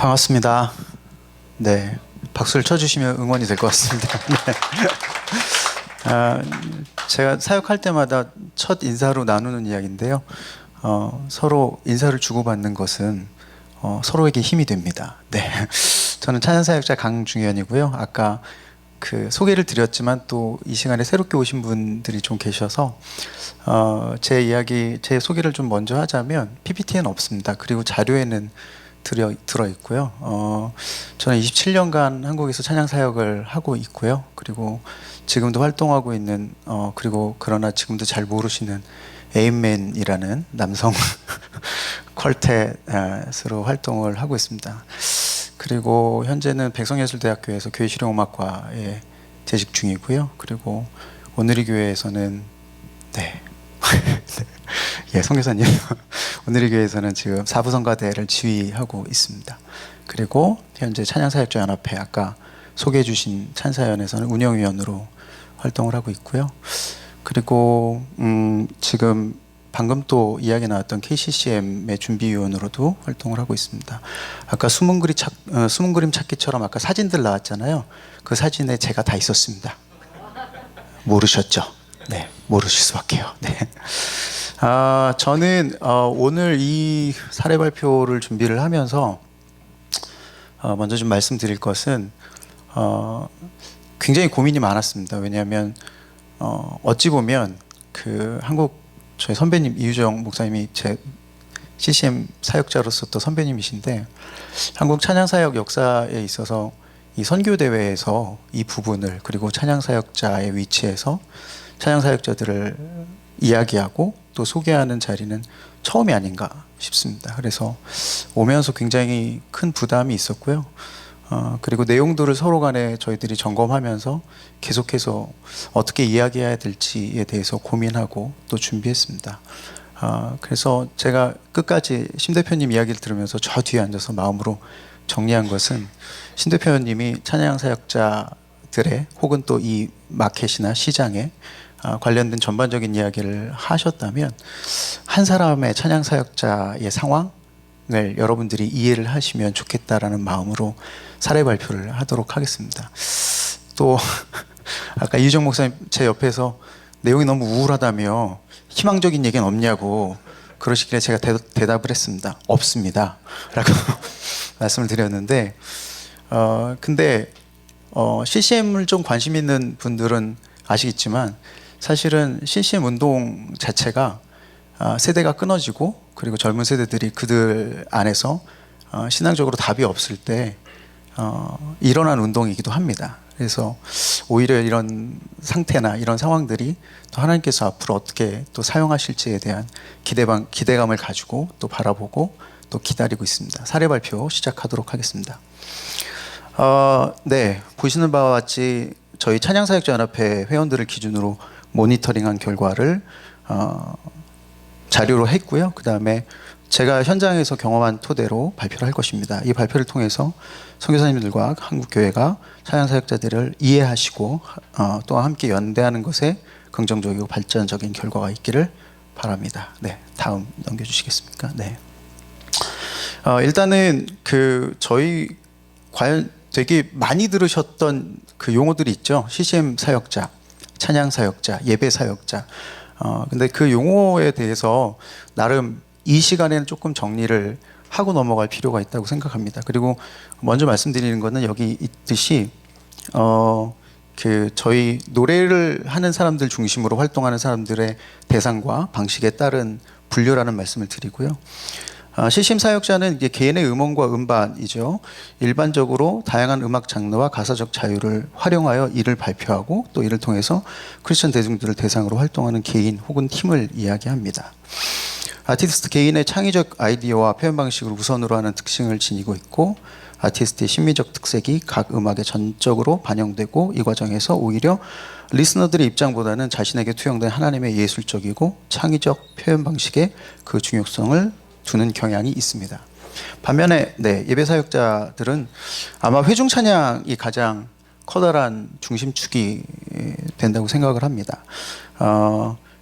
반갑습니다. 네, 박수를 쳐주시면 응원이 될 것 같습니다. 네. 아, 제가 사역할 때마다 첫 인사로 나누는 이야기인데요. 서로 인사를 주고받는 것은 서로에게 힘이 됩니다. 네, 저는 찬양사역자 강중현이고요. 아까 그 소개를 드렸지만 또 이 시간에 새롭게 오신 분들이 좀 계셔서 제 이야기, 제 소개를 좀 먼저 하자면 PPT에는 없습니다. 그리고 자료에는 들어 있고요. 저는 27년간 한국에서 찬양 사역을 하고 있고요. 그리고 지금도 활동하고 있는 그리고 그러나 지금도 잘 모르시는 에임맨이라는 남성 퀄텟으로 활동을 하고 있습니다. 그리고 현재는 백성예술대학교에서 교회실용음악과에 재직 중이고요. 그리고 오늘의 교회에서는 네. 예, 선교사님. 오늘의 교회에서는 지금 사부성가대를 지휘하고 있습니다. 그리고 현재 찬양사역자 연합회 아까 소개해 주신 찬사연에서는 운영위원으로 활동을 하고 있고요. 그리고 지금 방금 또 이야기 나왔던 KCCM의 준비위원으로도 활동을 하고 있습니다. 아까 숨은 그림 찾기처럼 아까 사진들 나왔잖아요. 그 사진에 제가 다 있었습니다. 모르셨죠? 네, 모르실 수밖에요. 네. 저는 오늘 이 사례 발표를 준비를 하면서 먼저 좀 말씀드릴 것은 굉장히 고민이 많았습니다. 왜냐하면 어찌 보면 그 한국 저희 선배님 이유정 목사님이 제 CCM 사역자로서 또 선배님이신데 한국 찬양사역 역사에 있어서 이 선교대회에서 이 부분을 그리고 찬양사역자의 위치에서 찬양사역자들을 이야기하고 또 소개하는 자리는 처음이 아닌가 싶습니다. 그래서 오면서 굉장히 큰 부담이 있었고요. 그리고 내용들을 서로 간에 저희들이 점검하면서 계속해서 어떻게 이야기해야 될지에 대해서 고민하고 또 준비했습니다. 그래서 제가 끝까지 심 대표님 이야기를 들으면서 저 뒤에 앉아서 마음으로 정리한 것은 심 대표님이 찬양 사역자들의 혹은 또 이 마켓이나 시장에 관련된 전반적인 이야기를 하셨다면 한 사람의 찬양 사역자의 상황을 여러분들이 이해를 하시면 좋겠다라는 마음으로 사례 발표를 하도록 하겠습니다. 또 아까 이유정 목사님 제 옆에서 내용이 너무 우울하다며 희망적인 얘기는 없냐고 그러시길래 제가 대답을 했습니다. 없습니다 라고 말씀을 드렸는데 근데 CCM을 좀 관심 있는 분들은 아시겠지만 사실은 CCM 운동 자체가 세대가 끊어지고 그리고 젊은 세대들이 그들 안에서 신앙적으로 답이 없을 때 일어난 운동이기도 합니다. 그래서 오히려 이런 상태나 이런 상황들이 또 하나님께서 앞으로 어떻게 또 사용하실지에 대한 기대감을 가지고 또 바라보고 또 기다리고 있습니다. 사례 발표 시작하도록 하겠습니다. 네, 보시는 바와 같이 저희 찬양사역자연합회 회원들을 기준으로 모니터링한 결과를 자료로 했고요. 그 다음에 제가 현장에서 경험한 토대로 발표를 할 것입니다. 이 발표를 통해서 선교사님들과 한국교회가 찬양사역자들을 이해하시고 또한 함께 연대하는 것에 긍정적이고 발전적인 결과가 있기를 바랍니다. 네, 다음 넘겨주시겠습니까? 네. 일단은 저희 과연 되게 많이 들으셨던 그 용어들이 있죠. CCM 사역자, 찬양 사역자, 예배 사역자. 근데 그 용어에 대해서 나름 이 시간에는 조금 정리를 하고 넘어갈 필요가 있다고 생각합니다. 그리고 먼저 말씀드리는 것은 여기 있듯이 저희 노래를 하는 사람들 중심으로 활동하는 사람들의 대상과 방식에 따른 분류라는 말씀을 드리고요. CCM 사역자는 이게 개인의 음원과 음반이죠. 일반적으로 다양한 음악 장르와 가사적 자유를 활용하여 이를 발표하고 또 이를 통해서 크리스천 대중들을 대상으로 활동하는 개인 혹은 팀을 이야기합니다. 아티스트 개인의 창의적 아이디어와 표현 방식을 우선으로 하는 특징을 지니고 있고 아티스트의 심미적 특색이 각 음악에 전적으로 반영되고 이 과정에서 오히려 리스너들의 입장보다는 자신에게 투영된 하나님의 예술적이고 창의적 표현 방식에 그 중요성을 두는 경향이 있습니다. 반면에 예배 사역자들은 아마 회중 찬양이 가장 커다란 중심축이 된다고 생각을 합니다.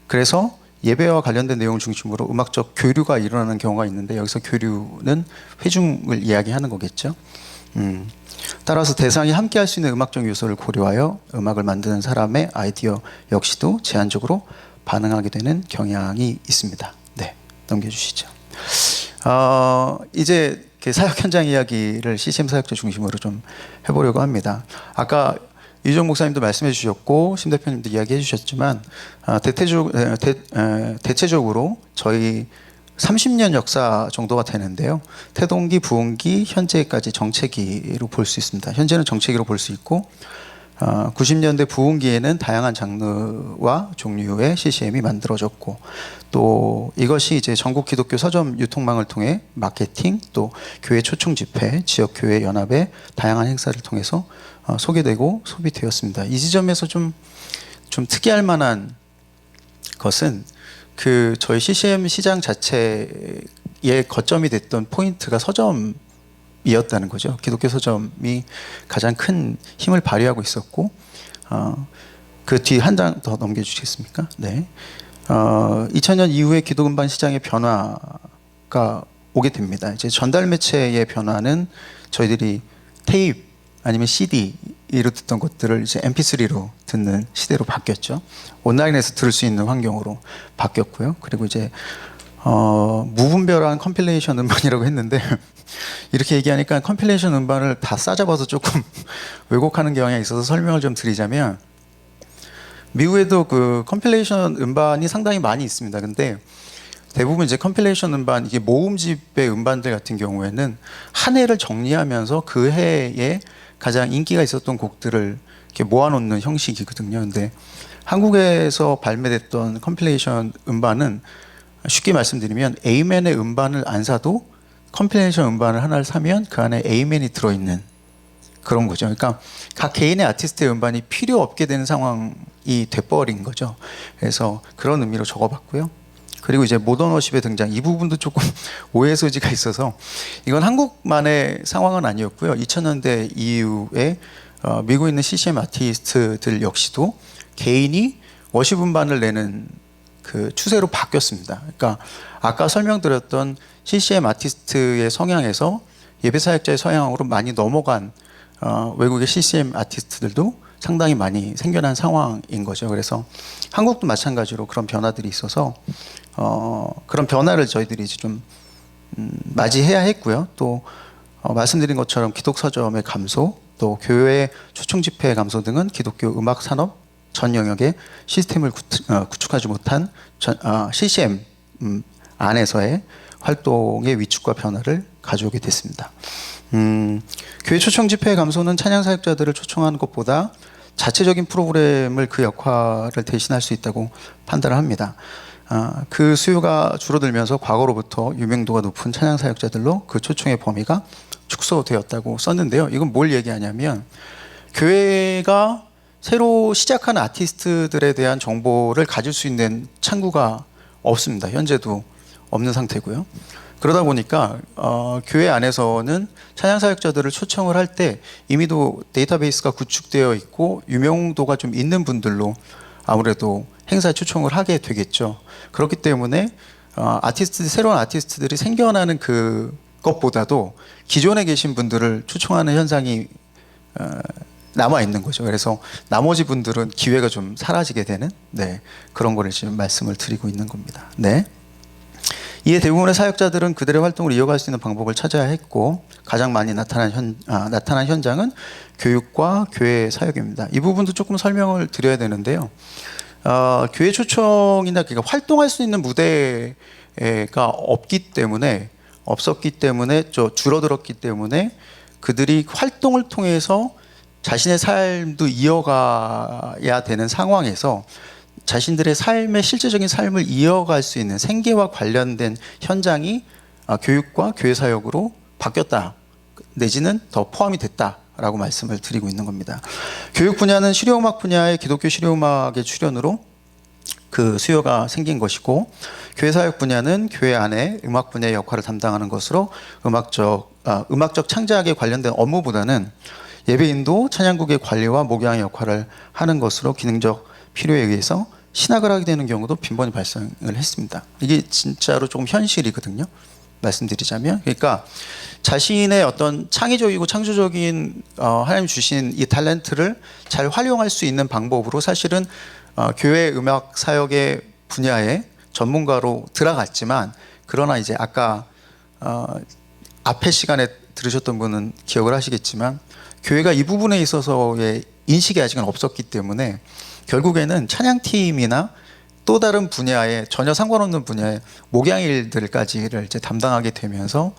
그래서 예배와 관련된 내용을 중심으로 음악적 교류가 일어나는 경우가 있는데 여기서 교류는 회중을 이야기하는 거겠죠. 따라서 대상이 함께 할 수 있는 음악적 요소를 고려하여 음악을 만드는 사람의 아이디어 역시도 제한적으로 반응하게 되는 경향이 있습니다. 네, 넘겨주시죠. 이제 사역 현장 이야기를 CCM 사역자 중심으로 좀 해보려고 합니다. 아까 이주영 목사님도 말씀해 주셨고 심 대표님도 이야기해 주셨지만 대체적으로 저희 30년 역사 정도가 되는데요. 태동기, 부흥기, 현재까지 정체기로 볼 수 있습니다. 현재는 정체기로 볼 수 있고 90년대 부흥기에는 다양한 장르와 종류의 CCM이 만들어졌고 또 이것이 이제 전국 기독교 서점 유통망을 통해 마케팅 또 교회 초청 집회, 지역 교회 연합의 다양한 행사를 통해서 소개되고 소비되었습니다. 이 지점에서 좀 특이할 만한 것은 저희 CCM 시장 자체의 거점이 됐던 포인트가 서점이었다는 거죠. 기독교 서점이 가장 큰 힘을 발휘하고 있었고, 그 뒤 한 장 더 넘겨주시겠습니까? 네. 2000년 이후에 기독 음반 시장의 변화가 오게 됩니다. 이제 전달 매체의 변화는 저희들이 테이프 아니면 CD로 듣던 것들을 이제 MP3로 듣는 시대로 바뀌었죠. 온라인에서 들을 수 있는 환경으로 바뀌었고요. 그리고 이제 무분별한 컴필레이션 음반이라고 했는데 이렇게 얘기하니까 컴필레이션 음반을 다 싸잡아서 조금 왜곡하는 경향이 있어서 설명을 좀 드리자면 미국에도 그 컴필레이션 음반이 상당히 많이 있습니다. 근데 대부분 이제 컴필레이션 음반, 이게 모음집의 음반들 같은 경우에는 한 해를 정리하면서 그 해에 가장 인기가 있었던 곡들을 이렇게 모아놓는 형식이거든요. 근데 한국에서 발매됐던 컴필레이션 음반은 쉽게 말씀드리면 에이맨의 음반을 안 사도 컴필레이션 음반을 하나를 사면 그 안에 에이맨이 들어있는 그런 거죠. 그러니까 각 개인의 아티스트의 음반이 필요 없게 되는 상황이 돼버린 거죠. 그래서 그런 의미로 적어봤고요. 그리고 이제 모던 워십의 등장, 이 부분도 조금 오해 소지가 있어서 이건 한국만의 상황은 아니었고요. 2000년대 이후에 미국에 있는 CCM 아티스트들 역시도 개인이 워십 음반을 내는 그 추세로 바뀌었습니다. 그러니까 아까 설명드렸던 CCM 아티스트의 성향에서 예배 사역자의 성향으로 많이 넘어간 외국의 CCM 아티스트들도 상당히 많이 생겨난 상황인 거죠. 그래서 한국도 마찬가지로 그런 변화들이 있어서 그런 변화를 저희들이 이제 좀 맞이해야 했고요. 또 말씀드린 것처럼 기독 서점의 감소, 또 교회 초청 집회의 감소 등은 기독교 음악 산업 전 영역의 시스템을 구축하지 못한 CCM 안에서의 활동의 위축과 변화를 가져오게 됐습니다. 교회 초청 집회의 감소는 찬양 사역자들을 초청하는 것보다 자체적인 프로그램을 그 역할을 대신할 수 있다고 판단을 합니다. 그 수요가 줄어들면서 과거로부터 유명도가 높은 찬양 사역자들로 그 초청의 범위가 축소되었다고 썼는데요. 이건 뭘 얘기하냐면 교회가 새로 시작한 아티스트들에 대한 정보를 가질 수 있는 창구가 없습니다. 현재도 없는 상태고요. 그러다 보니까 교회 안에서는 찬양 사역자들을 초청을 할 때 이미도 데이터베이스가 구축되어 있고 유명도가 좀 있는 분들로 아무래도 행사에 초청을 하게 되겠죠. 그렇기 때문에 새로운 아티스트들이 생겨나는 그것보다도 기존에 계신 분들을 초청하는 현상이 남아 있는 거죠. 그래서 나머지 분들은 기회가 좀 사라지게 되는 그런 거를 지금 말씀을 드리고 있는 겁니다. 네. 이에 대부분의 사역자들은 그들의 활동을 이어갈 수 있는 방법을 찾아야 했고 가장 많이 나타난 현장은 교육과 교회 사역입니다. 이 부분도 조금 설명을 드려야 되는데요. 교회 초청이나 그러니까 활동할 수 있는 무대가 없었기 때문에 줄어들었기 때문에 그들이 활동을 통해서 자신의 삶도 이어가야 되는 상황에서 자신들의 실제적인 삶을 이어갈 수 있는 생계와 관련된 현장이 교육과 교회 사역으로 바뀌었다 내지는 더 포함이 됐다라고 말씀을 드리고 있는 겁니다. 교육 분야는 실용음악 분야의 기독교 실용음악의 출현으로 그 수요가 생긴 것이고 교회 사역 분야는 교회 안에 음악 분야의 역할을 담당하는 것으로 음악적 창작에 관련된 업무보다는 예배인도 찬양국의 관리와 목양의 역할을 하는 것으로 기능적 필요에 의해서 신학을 하게 되는 경우도 빈번히 발생을 했습니다. 이게 진짜로 좀 현실이거든요. 말씀드리자면, 그러니까 자신의 어떤 창의적이고 창조적인 하나님 주신 이 탤런트를 잘 활용할 수 있는 방법으로 사실은 교회 음악 사역의 분야에 전문가로 들어갔지만, 그러나 이제 아까 앞에 시간에 들으셨던 분은 기억을 하시겠지만 교회가 이 부분에 있어서의 인식이 아직은 없었기 때문에 결국에는 찬양팀이나 또 다른 분야에 전혀 상관없는 분야의 목양일들까지를 이제 담당하게 되면서,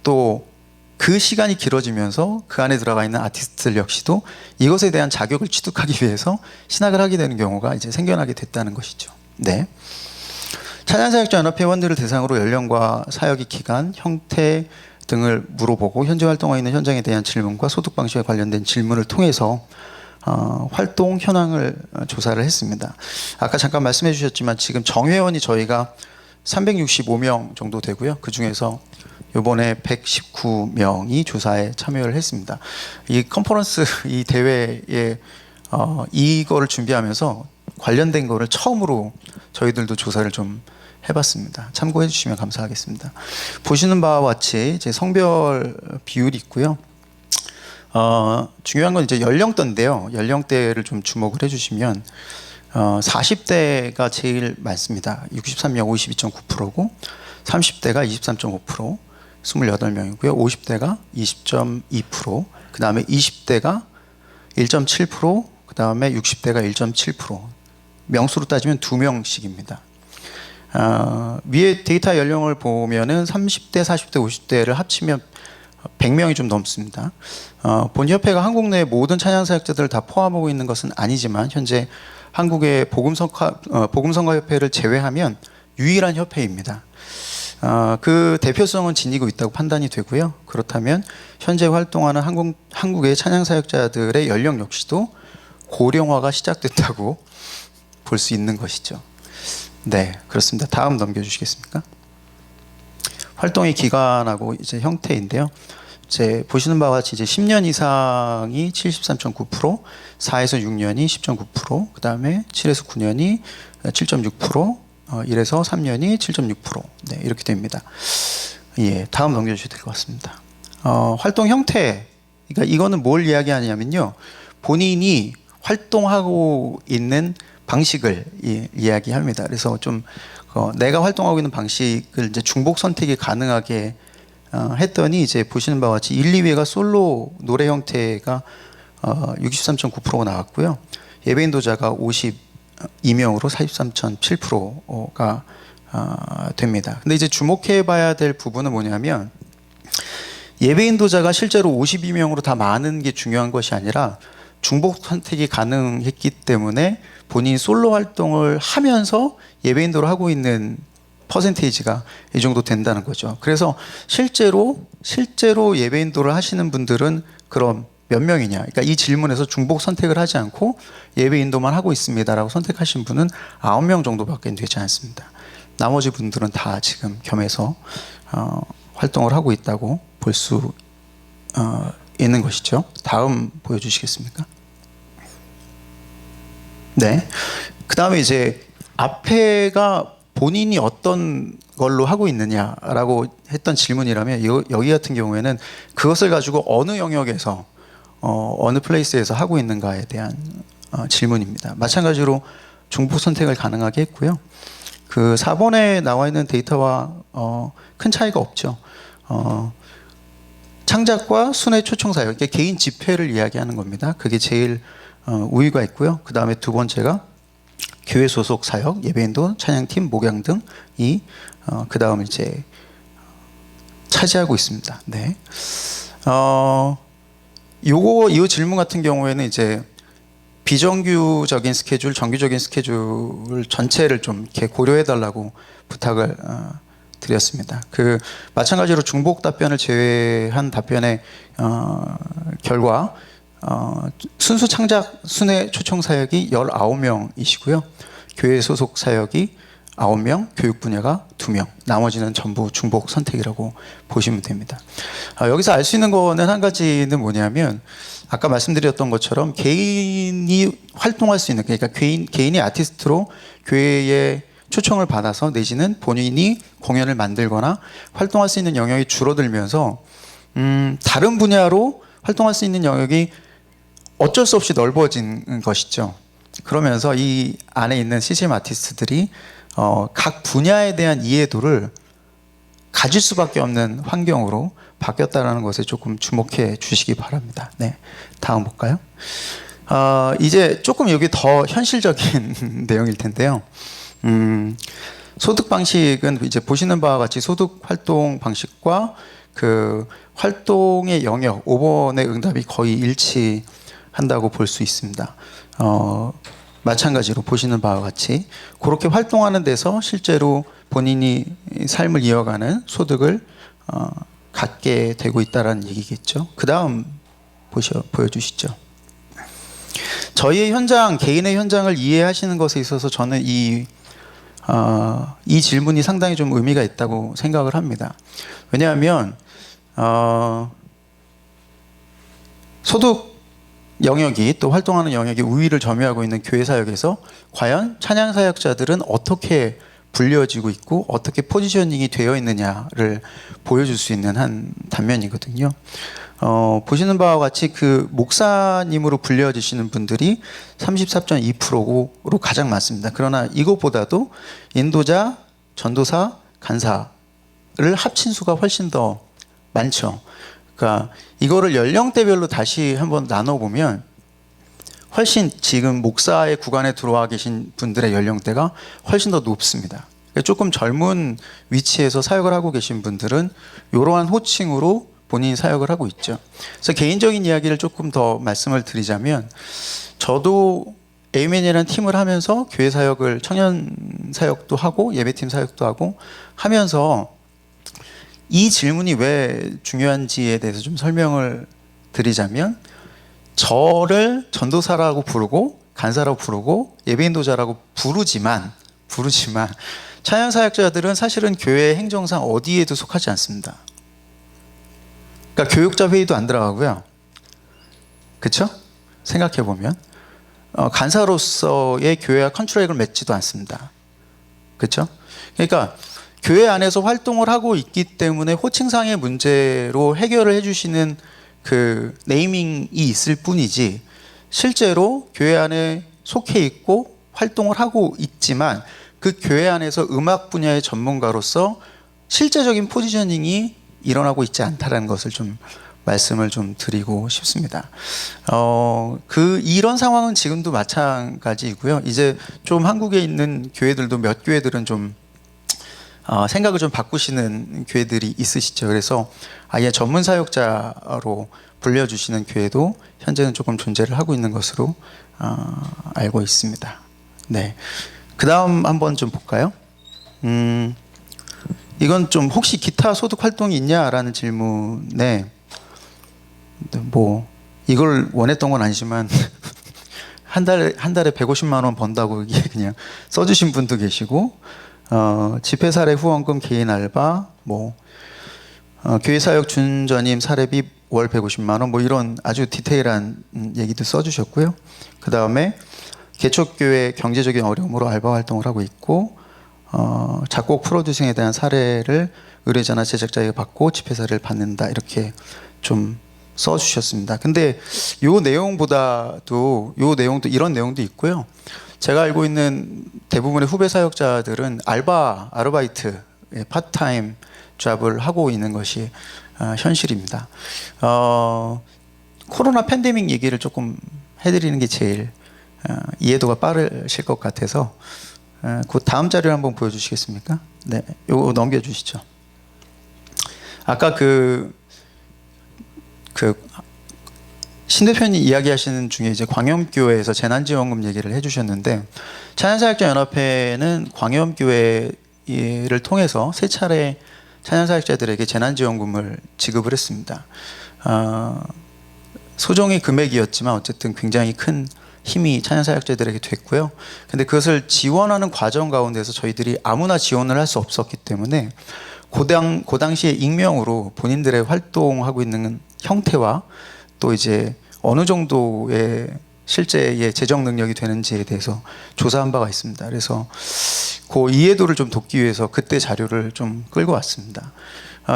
또 그 시간이 길어지면서 그 안에 들어가 있는 아티스트들 역시도 이것에 대한 자격을 취득하기 위해서 신학을 하게 되는 경우가 이제 생겨나게 됐다는 것이죠. 네. 찬양사역자 회원들을 대상으로 연령과 사역의 기간, 형태 등을 물어보고 현재 활동하고 있는 현장에 대한 질문과 소득 방식에 관련된 질문을 통해서 활동 현황을 조사를 했습니다. 아까 잠깐 말씀해 주셨지만 지금 정회원이 저희가 365명 정도 되고요. 그 중에서 이번에 119명이 조사에 참여를 했습니다. 이 컨퍼런스, 이 대회에 이거를 준비하면서 관련된 거를 처음으로 저희들도 조사를 좀 해봤습니다. 참고해 주시면 감사하겠습니다. 보시는 바와 같이 이제 성별 비율이 있고요. 중요한 건 이제 연령대인데요. 연령대를 좀 주목을 해주시면 40대가 제일 많습니다. 63명 52.9%고 30대가 23.5%, 28명이고요. 50대가 20.2%, 그 다음에 20대가 1.7%, 그 다음에 60대가 1.7%. 명수로 따지면 2명씩입니다. 위에 데이터 연령을 보면은 30대, 40대, 50대를 합치면 100명이 좀 넘습니다. 본협회가 한국 내 모든 찬양사역자들을 다 포함하고 있는 것은 아니지만 현재 한국의 복음성가협회를 제외하면 유일한 협회입니다. 그 대표성은 지니고 있다고 판단이 되고요. 그렇다면 현재 활동하는 한국의 찬양사역자들의 연령 역시도 고령화가 시작됐다고 볼 수 있는 것이죠. 네, 그렇습니다. 다음 넘겨주시겠습니까? 활동의 기간하고 이제 형태인데요. 이제 보시는 바와 같이 이제 10년 이상이 73.9%, 4에서 6년이 10.9%, 그 다음에 7에서 9년이 7.6%, 1에서 3년이 7.6%. 네, 이렇게 됩니다. 예, 다음 넘겨주셔도 될 것 같습니다. 활동 형태, 그러니까 이거는 뭘 이야기하냐면요. 본인이 활동하고 있는 방식을 이야기합니다. 그래서 좀 내가 활동하고 있는 방식을 이제 중복 선택이 가능하게 했더니 이제 보시는 바와 같이 1, 2회가 솔로 노래 형태가 63.9%가 나왔고요. 예배 인도자가 52명으로 43.7%가 됩니다. 근데 이제 주목해 봐야 될 부분은 뭐냐면 예배 인도자가 실제로 52명으로 다 많은 게 중요한 것이 아니라 중복 선택이 가능했기 때문에 본인이 솔로 활동을 하면서 예배 인도를 하고 있는 퍼센테이지가 이 정도 된다는 거죠. 그래서 실제로 예배 인도를 하시는 분들은 그럼 몇 명이냐? 그러니까 이 질문에서 중복 선택을 하지 않고 예배 인도만 하고 있습니다라고 선택하신 분은 9명 정도밖에 되지 않습니다. 나머지 분들은 다 지금 겸해서 활동을 하고 있다고 볼 수 있는 것이죠. 다음 보여주시겠습니까? 네. 그 다음에 이제 앞에가 본인이 어떤 걸로 하고 있느냐라고 했던 질문이라면 여기 같은 경우에는 그것을 가지고 어느 영역에서 어느 플레이스에서 하고 있는가에 대한 질문입니다. 마찬가지로 중복 선택을 가능하게 했고요. 그 4번에 나와 있는 데이터와 큰 차이가 없죠. 창작과 순회 초청 사역, 이게 개인 집회를 이야기하는 겁니다. 그게 제일 우위가 있고요. 그 다음에 두 번째가 교회 소속 사역, 예배인도, 찬양팀, 목양 등이 그 다음 이제 차지하고 있습니다. 네. 이 질문 같은 경우에는 이제 비정규적인 스케줄, 정규적인 스케줄 전체를 좀 이렇게 고려해 달라고 부탁을 드렸습니다. 그 마찬가지로 중복 답변을 제외한 답변의 결과 순수 창작 순회 초청 사역이 19명이시고요. 교회 소속 사역이 9명, 교육 분야가 2명, 나머지는 전부 중복 선택이라고 보시면 됩니다. 여기서 알 수 있는 거는 한 가지는 뭐냐면 아까 말씀드렸던 것처럼 개인이 활동할 수 있는, 그러니까 개인이 아티스트로 교회에 초청을 받아서 내지는 본인이 공연을 만들거나 활동할 수 있는 영역이 줄어들면서 다른 분야로 활동할 수 있는 영역이 어쩔 수 없이 넓어진 것이죠. 그러면서 이 안에 있는 CCM 아티스트들이 각 분야에 대한 이해도를 가질 수밖에 없는 환경으로 바뀌었다는 것에 조금 주목해 주시기 바랍니다. 네, 다음 볼까요? 이제 조금 여기 더 현실적인 내용일 텐데요. 소득 방식은 이제 보시는 바와 같이 소득 활동 방식과 그 활동의 영역 5번의 응답이 거의 일치한다고 볼 수 있습니다. 마찬가지로 보시는 바와 같이 그렇게 활동하는 데서 실제로 본인이 삶을 이어가는 소득을 갖게 되고 있다는 얘기겠죠. 그 다음 보여주시죠. 저희의 현장, 개인의 현장을 이해하시는 것에 있어서 저는 이 질문이 상당히 좀 의미가 있다고 생각을 합니다. 왜냐하면 소득 영역이 또 활동하는 영역이 우위를 점유하고 있는 교회 사역에서 과연 찬양 사역자들은 어떻게 불려지고 있고 어떻게 포지셔닝이 되어 있느냐를 보여줄 수 있는 한 단면이거든요. 보시는 바와 같이 그 목사님으로 불려지시는 분들이 34.2%로 가장 많습니다. 그러나 이것보다도 인도자, 전도사, 간사를 합친 수가 훨씬 더 많죠. 그러니까 이거를 연령대별로 다시 한번 나눠보면 훨씬 지금 목사의 구간에 들어와 계신 분들의 연령대가 훨씬 더 높습니다. 조금 젊은 위치에서 사역을 하고 계신 분들은 이러한 호칭으로 본인이 사역을 하고 있죠. 그래서 개인적인 이야기를 조금 더 말씀을 드리자면 저도 에이맨이라는 팀을 하면서 교회 사역을 청년 사역도 하고 예배팀 사역도 하고 하면서 이 질문이 왜 중요한지에 대해서 좀 설명을 드리자면 저를 전도사라고 부르고 간사라고 부르고 예배인도자라고 부르지만 찬양 사역자들은 사실은 교회 행정상 어디에도 속하지 않습니다. 그러니까 교육자 회의도 안 들어가고요. 그렇죠? 생각해 보면 간사로서의 교회와 컨트랙을 맺지도 않습니다. 그렇죠? 그러니까 교회 안에서 활동을 하고 있기 때문에 호칭상의 문제로 해결을 해주시는 그 네이밍이 있을 뿐이지 실제로 교회 안에 속해 있고 활동을 하고 있지만 그 교회 안에서 음악 분야의 전문가로서 실제적인 포지셔닝이 일어나고 있지 않다는 것을 좀 말씀을 좀 드리고 싶습니다. 이런 상황은 지금도 마찬가지이고요. 이제 좀 한국에 있는 교회들도 몇 교회들은 좀 생각을 좀 바꾸시는 교회들이 있으시죠. 그래서 아예 전문 사역자로 불려주시는 교회도 현재는 조금 존재를 하고 있는 것으로 알고 있습니다. 네, 그 다음 한번 좀 볼까요? 이건 좀 혹시 기타 소득 활동이 있냐라는 질문에 뭐 이걸 원했던 건 아니지만 한 달에 150만 원 번다고 이게 그냥 써주신 분도 계시고 집회 사례 후원금 개인 알바 교회 사역 준전임 사례비 월 150만 원 이런 아주 디테일한 얘기도 써주셨고요. 그 다음에 개척교회 경제적인 어려움으로 알바 활동을 하고 있고 작곡 프로듀싱에 대한 사례를 의뢰자나 제작자에게 받고 집회 사례를 받는다 이렇게 좀 써주셨습니다. 근데 요 내용도 이런 내용도 있고요. 제가 알고 있는 대부분의 후배 사역자들은 아르바이트, 파트타임 잡을 하고 있는 것이 현실입니다. 코로나 팬데믹 얘기를 조금 해드리는 게 제일 이해도가 빠르실 것 같아서 그 다음 자료를 한번 보여주시겠습니까? 네, 요거 넘겨주시죠. 아까 신 대표님 이야기하시는 중에 이제 광염교회에서 재난지원금 얘기를 해주셨는데 찬양사역자연합회는 광염교회를 통해서 3차례 찬양사역자들에게 재난지원금을 지급을 했습니다. 소정의 금액이었지만 어쨌든 굉장히 큰 힘이 찬양사역자들에게 됐고요. 근데 그것을 지원하는 과정 가운데서 저희들이 아무나 지원을 할 수 없었기 때문에 그 당시에 익명으로 본인들의 활동하고 있는 형태와 또 이제 어느 정도의 실제의 재정 능력이 되는지에 대해서 조사한 바가 있습니다. 그래서 그 이해도를 좀 돕기 위해서 그때 자료를 좀 끌고 왔습니다.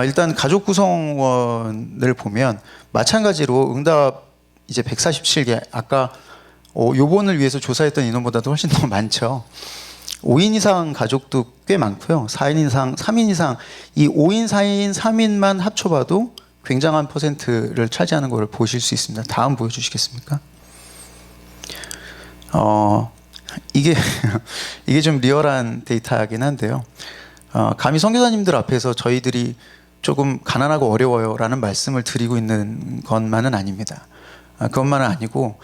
일단 가족 구성원을 보면 마찬가지로 응답 이제 147개, 아까 요번을 위해서 조사했던 인원보다도 훨씬 더 많죠. 5인 이상 가족도 꽤 많고요. 4인 이상, 3인 이상, 이 5인, 4인, 3인만 합쳐봐도 굉장한 퍼센트를 차지하는 것을 보실 수 있습니다. 다음 보여주시겠습니까? 이게 이게 좀 리얼한 데이터이긴 한데요. 감히 선교사님들 앞에서 저희들이 조금 가난하고 어려워요라는 말씀을 드리고 있는 것만은 아닙니다. 그것만은 아니고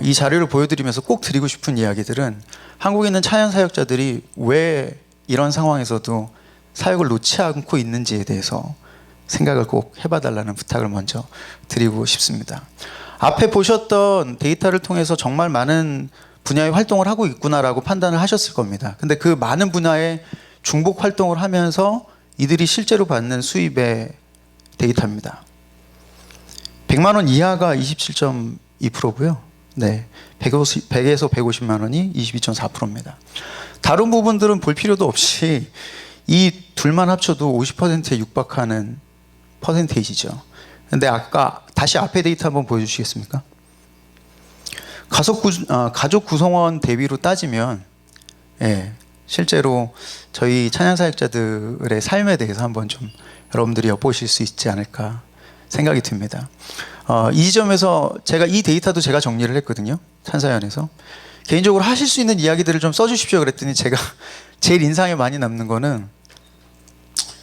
이 자료를 보여드리면서 꼭 드리고 싶은 이야기들은 한국에 있는 찬양 사역자들이 왜 이런 상황에서도 사역을 놓지 않고 있는지에 대해서 생각을 꼭 해봐달라는 부탁을 먼저 드리고 싶습니다. 앞에 보셨던 데이터를 통해서 정말 많은 분야의 활동을 하고 있구나라고 판단을 하셨을 겁니다. 근데 그 많은 분야의 중복 활동을 하면서 이들이 실제로 받는 수입의 데이터입니다. 100만 원 이하가 27.2%고요. 네, 100에서 150만 원이 22.4%입니다. 다른 부분들은 볼 필요도 없이 이 둘만 합쳐도 50%에 육박하는 퍼센테이지죠. 근데 아까 다시 앞에 데이터 한번 보여주시겠습니까? 가족 구성원 대비로 따지면 실제로 저희 찬양 사역자들의 삶에 대해서 한번 좀 여러분들이 엿보실 수 있지 않을까 생각이 듭니다. 이 지점에서 제가 이 데이터도 제가 정리를 했거든요. 찬사연에서. 개인적으로 하실 수 있는 이야기들을 좀 써주십시오 그랬더니 제가 제일 인상에 많이 남는 거는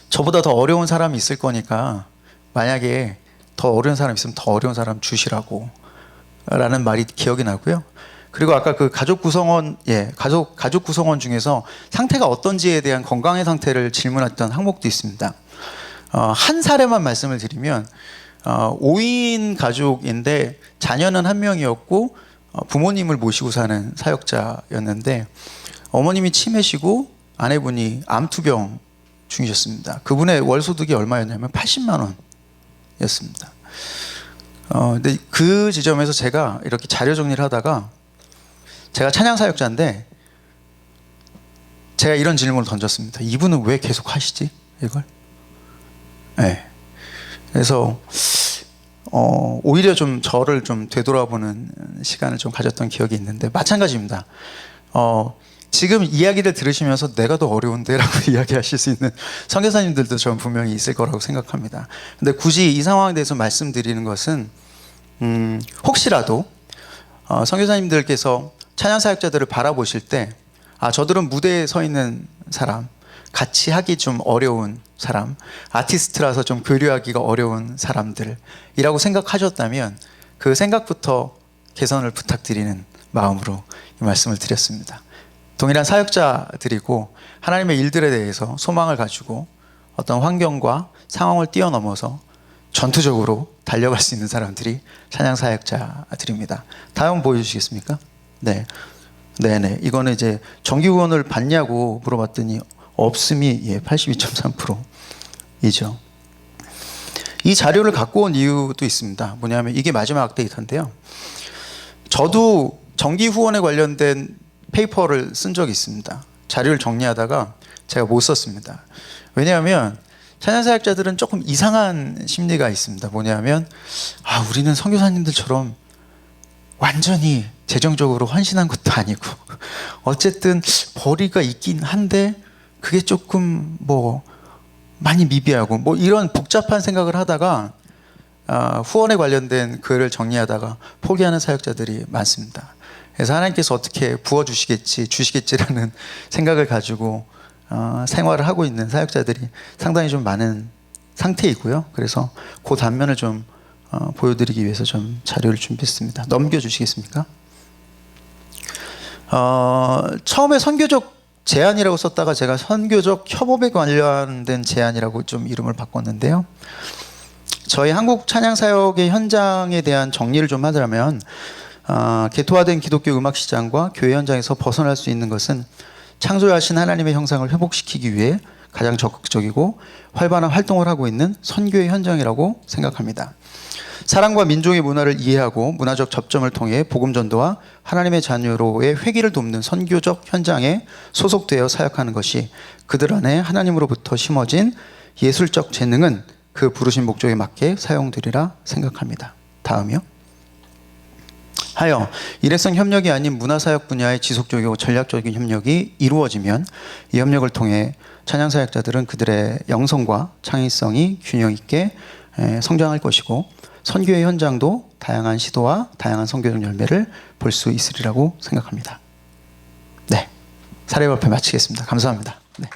저보다 더 어려운 사람이 있을 거니까 만약에 더 어려운 사람 있으면 더 어려운 사람 주시라고 라는 말이 기억이 나고요. 그리고 아까 그 가족 구성원, 가족 구성원 중에서 상태가 어떤지에 대한 건강의 상태를 질문했던 항목도 있습니다. 한 사례만 말씀을 드리면 5인 가족인데 자녀는 한 명이었고 부모님을 모시고 사는 사역자였는데 어머님이 치매시고 아내분이 암투병 중이셨습니다. 그분의 월 소득이 얼마였냐면 80만 원이었습니다. 근데 그 지점에서 제가 이렇게 자료 정리를 하다가 제가 찬양 사역자인데 제가 이런 질문을 던졌습니다. 이분은 왜 계속 하시지? 이걸? 네. 그래서 오히려 좀 저를 좀 되돌아보는 시간을 좀 가졌던 기억이 있는데 마찬가지입니다. 지금 이야기를 들으시면서 내가 더 어려운데 라고 이야기하실 수 있는 선교사님들도 전 분명히 있을 거라고 생각합니다. 근데 굳이 이 상황에 대해서 말씀드리는 것은 혹시라도 선교사님들께서 찬양 사역자들을 바라보실 때 저들은 무대에 서 있는 사람, 같이 하기 좀 어려운 사람, 아티스트라서 좀 교류하기가 어려운 사람들이라고 생각하셨다면 그 생각부터 개선을 부탁드리는 마음으로 이 말씀을 드렸습니다. 동일한 사역자들이고 하나님의 일들에 대해서 소망을 가지고 어떤 환경과 상황을 뛰어넘어서 전투적으로 달려갈 수 있는 사람들이 찬양 사역자들입니다. 다음 보여주시겠습니까? 네네. 이거는 이제 정기 후원을 받냐고 물어봤더니 없음이 82.3%이죠. 이 자료를 갖고 온 이유도 있습니다. 뭐냐면 이게 마지막 데이터인데요. 저도 정기 후원에 관련된 페이퍼를 쓴 적이 있습니다. 자료를 정리하다가 제가 못 썼습니다. 왜냐하면 찬양 사역자들은 조금 이상한 심리가 있습니다. 뭐냐면 우리는 선교사님들처럼 완전히 재정적으로 헌신한 것도 아니고 어쨌든 벌이가 있긴 한데 그게 조금 많이 미비하고 이런 복잡한 생각을 하다가 후원에 관련된 글을 정리하다가 포기하는 사역자들이 많습니다. 그래서 하나님께서 어떻게 주시겠지라는 생각을 가지고 생활을 하고 있는 사역자들이 상당히 좀 많은 상태이고요. 그래서 그 단면을 좀 보여드리기 위해서 좀 자료를 준비했습니다. 넘겨주시겠습니까? 처음에 선교적 제안이라고 썼다가 제가 선교적 협업에 관련된 제안이라고 좀 이름을 바꿨는데요. 저희 한국 찬양 사역의 현장에 대한 정리를 좀 하자면 개토화된 기독교 음악 시장과 교회 현장에서 벗어날 수 있는 것은 창조하신 하나님의 형상을 회복시키기 위해 가장 적극적이고 활발한 활동을 하고 있는 선교의 현장이라고 생각합니다. 사랑과 민족의 문화를 이해하고 문화적 접점을 통해 복음 전도와 하나님의 자녀로의 회귀를 돕는 선교적 현장에 소속되어 사역하는 것이 그들 안에 하나님으로부터 심어진 예술적 재능은 그 부르신 목적에 맞게 사용되리라 생각합니다. 다음이요. 하여 일회성 협력이 아닌 문화사역 분야의 지속적이고 전략적인 협력이 이루어지면 이 협력을 통해 찬양사역자들은 그들의 영성과 창의성이 균형 있게 성장할 것이고 선교의 현장도 다양한 시도와 다양한 선교적 열매를 볼 수 있으리라고 생각합니다. 네, 사례 발표 마치겠습니다. 감사합니다. 네.